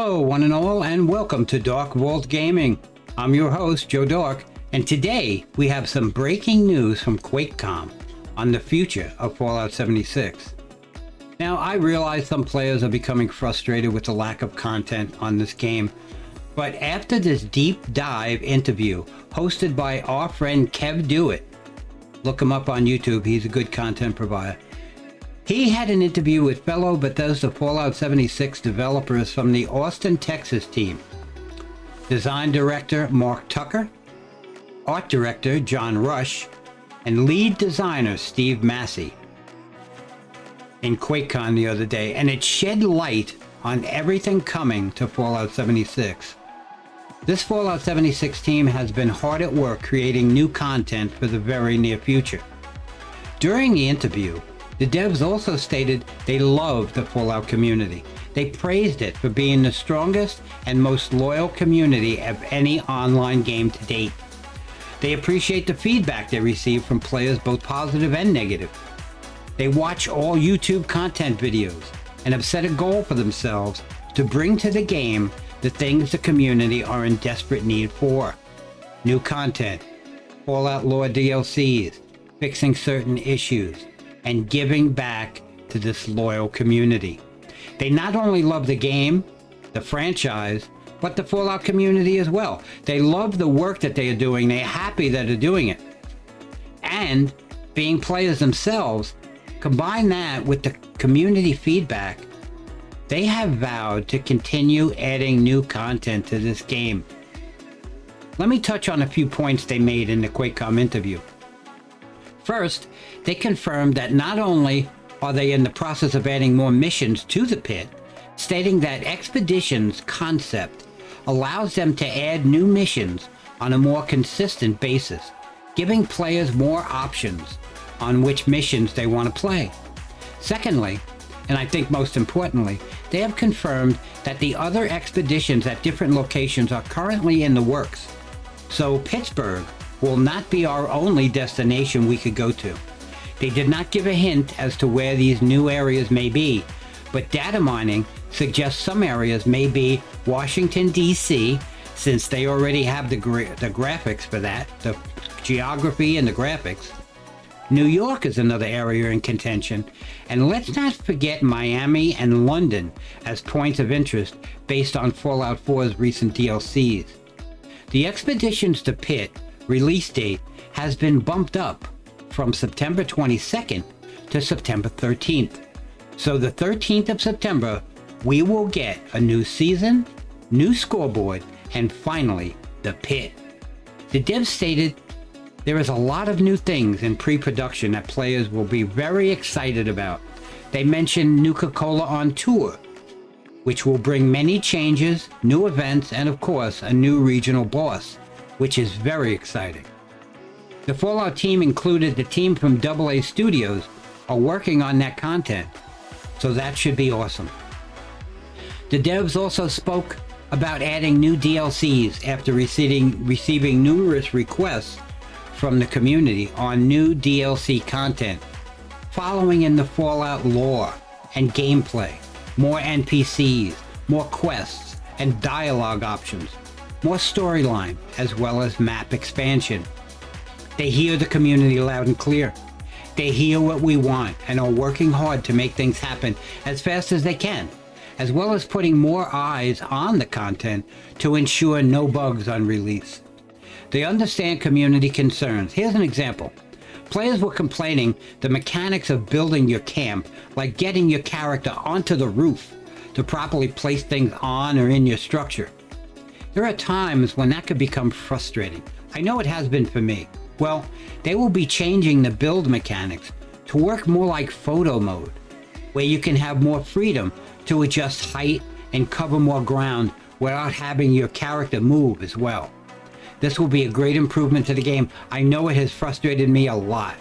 Hello, one and all, and welcome to Dark Vault Gaming. I'm your host, Joe Dark, and today we have some breaking news from Quakecon on the future of Fallout 76. Now, I realize some players are becoming frustrated with the lack of content on this game, but after this deep dive interview hosted by our friend Kev Do-It, look him up on YouTube, he's a good content provider. He had an interview with fellow Bethesda Fallout 76 developers from the Austin, Texas team. Design director Mark Tucker, art director John Rush, and lead designer Steve Massey in Quakecon the other day, and it shed light on everything coming to Fallout 76. This Fallout 76 team has been hard at work creating new content for the very near future. During the interview, the devs also stated they love the Fallout community. They praised it for being the strongest and most loyal community of any online game to date. They appreciate the feedback they receive from players, both positive and negative. They watch all YouTube content videos and have set a goal for themselves to bring to the game the things the community are in desperate need for. New content, Fallout lore DLCs, fixing certain issues, and giving back to this loyal community. They not only love the game, the franchise, but the Fallout community as well. They love the work that they are doing. They're happy that they're doing it. And being players themselves, combine that with the community feedback, they have vowed to continue adding new content to this game. Let me touch on a few points they made in the Quakecon interview. First, they confirmed that not only are they in the process of adding more missions to the pit, stating that Expedition's concept allows them to add new missions on a more consistent basis, giving players more options on which missions they want to play. Secondly, and I think most importantly, they have confirmed that the other expeditions at different locations are currently in the works. So Pittsburgh will not be our only destination we could go to. They did not give a hint as to where these new areas may be, but data mining suggests some areas may be Washington, D.C., since they already have the graphics for that, the geography and the graphics. New York is another area in contention, and let's not forget Miami and London as points of interest based on Fallout 4's recent DLCs. The expeditions to Pitt release date has been bumped up from September 22nd to September 13th. So the 13th of September, we will get a new season, new scoreboard, and finally, the Pit. The devs stated there is a lot of new things in pre-production that players will be very excited about. They mentioned Nuka on tour, which will bring many changes, new events, and of course, a new regional boss, which is very exciting. The Fallout team included the team from AA Studios are working on that content, so that should be awesome. The devs also spoke about adding new DLCs after receiving numerous requests from the community on new DLC content, following in the Fallout lore and gameplay, more NPCs, more quests, and dialogue options, more storyline, as well as map expansion. They hear the community loud and clear. They hear what we want and are working hard to make things happen as fast as they can, as well as putting more eyes on the content to ensure no bugs on release. They understand community concerns. Here's an example. Players were complaining the mechanics of building your camp, like getting your character onto the roof to properly place things on or in your structure. There are times when that could become frustrating. I know it has been for me. Well, they will be changing the build mechanics to work more like photo mode, where you can have more freedom to adjust height and cover more ground without having your character move as well. This will be a great improvement to the game. I know it has frustrated me a lot.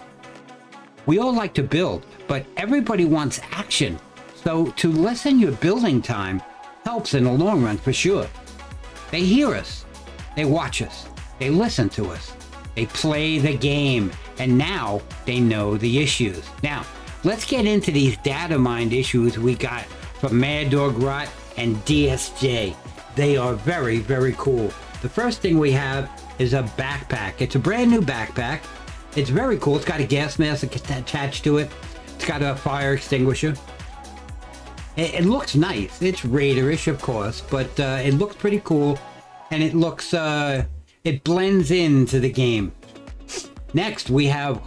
We all like to build, but everybody wants action. So to lessen your building time helps in the long run for sure. They hear us, they watch us, they listen to us, they play the game, and now they know the issues. Now, let's get into these Datamined issues we got from MadDokGrot and DSJ. They are very, very cool. The first thing we have is a backpack. It's a brand new backpack. It's very cool. It's got a gas mask attached to it. It's got a fire extinguisher. It looks nice. It's Raiderish, of course, but it looks pretty cool, and it looks it blends into the game. Next, we have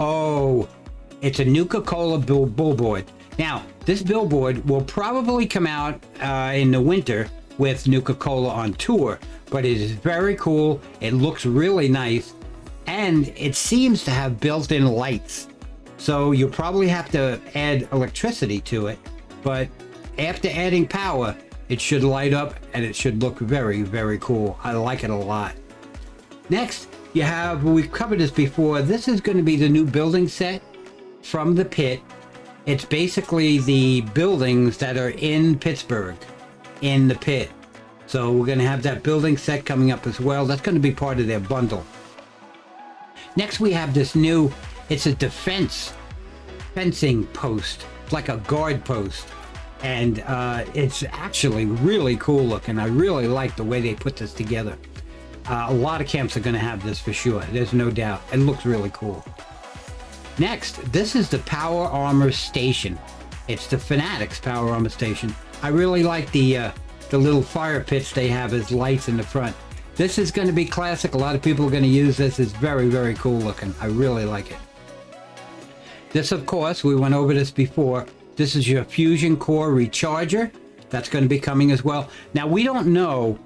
it's a Nuka-Cola billboard. Now, this billboard will probably come out in the winter with Nuka-Cola on tour, but it is very cool. It looks really nice, and it seems to have built-in lights. So you'll probably have to add electricity to it, but after adding power, it should light up and it should look very, very cool. I like it a lot. Next, you have, we've covered this before, this is going to be the new building set from the Pitt. It's basically the buildings that are in Pittsburgh, in the Pitt. So we're going to have that building set coming up as well. That's going to be part of their bundle. Next, we have this new, it's a fencing post. It's like a guard post. And it's actually really cool looking. I really like the way they put this together. A lot of camps are going to have this for sure. There's no doubt. It looks really cool. Next, this is the Power Armor Station. It's the Fanatics Power Armor Station. I really like the little fire pits they have as lights in the front. This is going to be classic. A lot of people are going to use this. It's very, very cool looking. I really like it. This, of course, we went over this before. This is your Fusion Core Recharger. That's going to be coming as well. Now, we don't know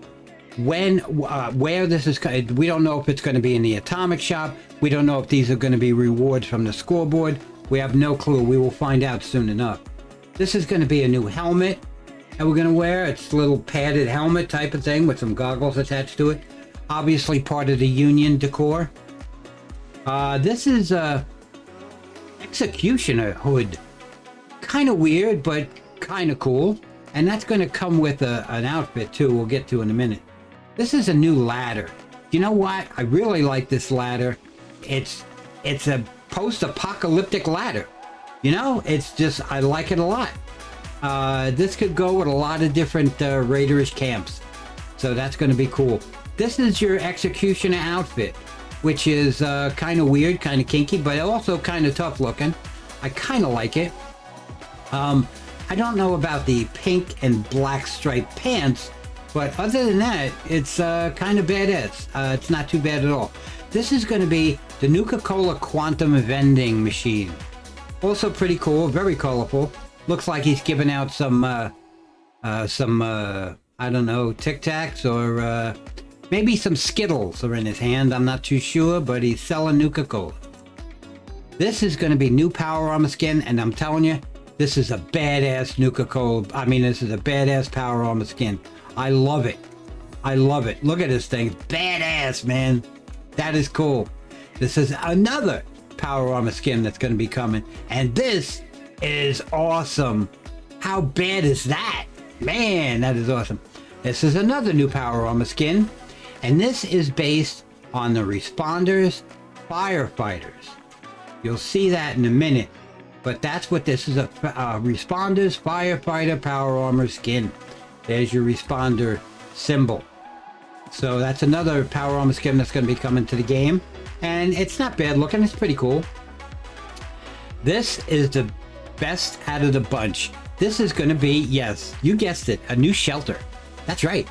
when, where this is. We don't know if it's going to be in the Atomic Shop. We don't know if these are going to be rewards from the scoreboard. We have no clue. We will find out soon enough. This is going to be a new helmet that we're going to wear. It's a little padded helmet type of thing with some goggles attached to it. Obviously part of the Union decor. This is a Executioner hood. Kind of weird, but kind of cool. And that's going to come with an outfit too. We'll get to in a minute. This is a new ladder. You know what? I really like this ladder. It's a post-apocalyptic ladder. You know, it's just, I like it a lot. This could go with a lot of different Raiderish camps. So that's going to be cool. This is your Executioner outfit, which is kind of weird, kind of kinky, but also kind of tough looking. I kind of like it. I don't know about the pink and black striped pants, but other than that, it's kind of badass. It's not too bad at all. This is going to be the Nuka-Cola Quantum Vending Machine. Also pretty cool, very colorful. Looks like he's giving out some I don't know, Tic Tacs or maybe some Skittles are in his hand. I'm not too sure, but he's selling Nuka-Cola. This is going to be new Power Armor skin, and I'm telling you, this is a badass Nuka-Cola. I mean, this is a badass Power Armor skin. I love it. I love it. Look at this thing. Badass, man. That is cool. This is another Power Armor skin that's going to be coming. And this is awesome. How bad is that? Man, that is awesome. This is another new Power Armor skin. And this is based on the Responders Firefighters. You'll see that in a minute. But that's what this is, a Responders Firefighter Power Armor skin. There's your Responder symbol. So that's another Power Armor skin that's going to be coming to the game. And it's not bad looking. It's pretty cool. This is the best out of the bunch. This is going to be, yes, you guessed it, a new shelter. That's right.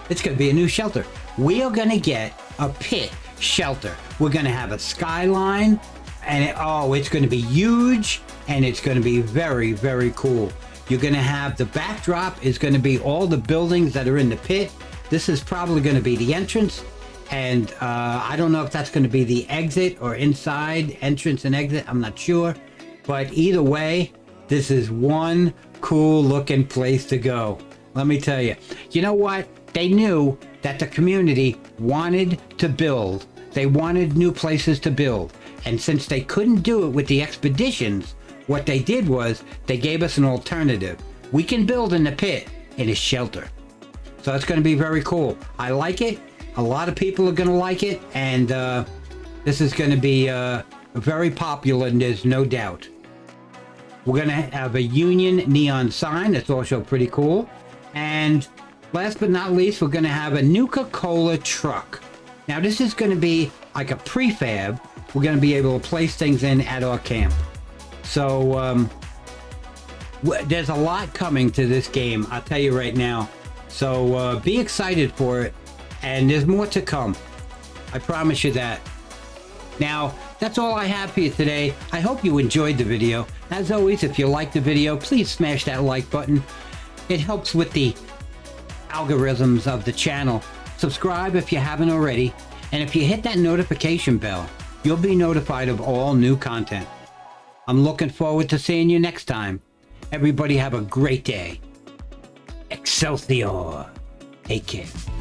It's going to be a new shelter. We are going to get a Pitt shelter. We're going to have a skyline. And it's going to be huge. And it's going to be very, very cool. You're going to have the backdrop is going to be all the buildings that are in the Pitt. This is probably going to be the entrance. And I don't know if that's going to be the exit or inside entrance and exit. I'm not sure. But either way, this is one cool looking place to go. Let me tell you. You know what? They knew that the community wanted to build. They wanted new places to build. And since they couldn't do it with the expeditions, what they did was they gave us an alternative. We can build in the Pitt in a shelter. So it's going to be very cool. I like it. A lot of people are going to like it. And this is going to be very popular, and there's no doubt. We're going to have a Union neon sign. That's also pretty cool. And Last but not least, we're going to have a Nuka Cola truck. Now this is going to be like a prefab. We're going to be able to place things in at our camp. So there's a lot coming to this game, I'll tell you right now. So be excited for it, and there's more to come. I promise you that. Now, that's all I have for you today. I hope you enjoyed the video. As always, if you liked the video, please smash that like button. It helps with the algorithms of the channel. Subscribe if you haven't already, and if you hit that notification bell, you'll be notified of all new content. I'm looking forward to seeing you next time. Everybody have a great day. Excelsior. Take care.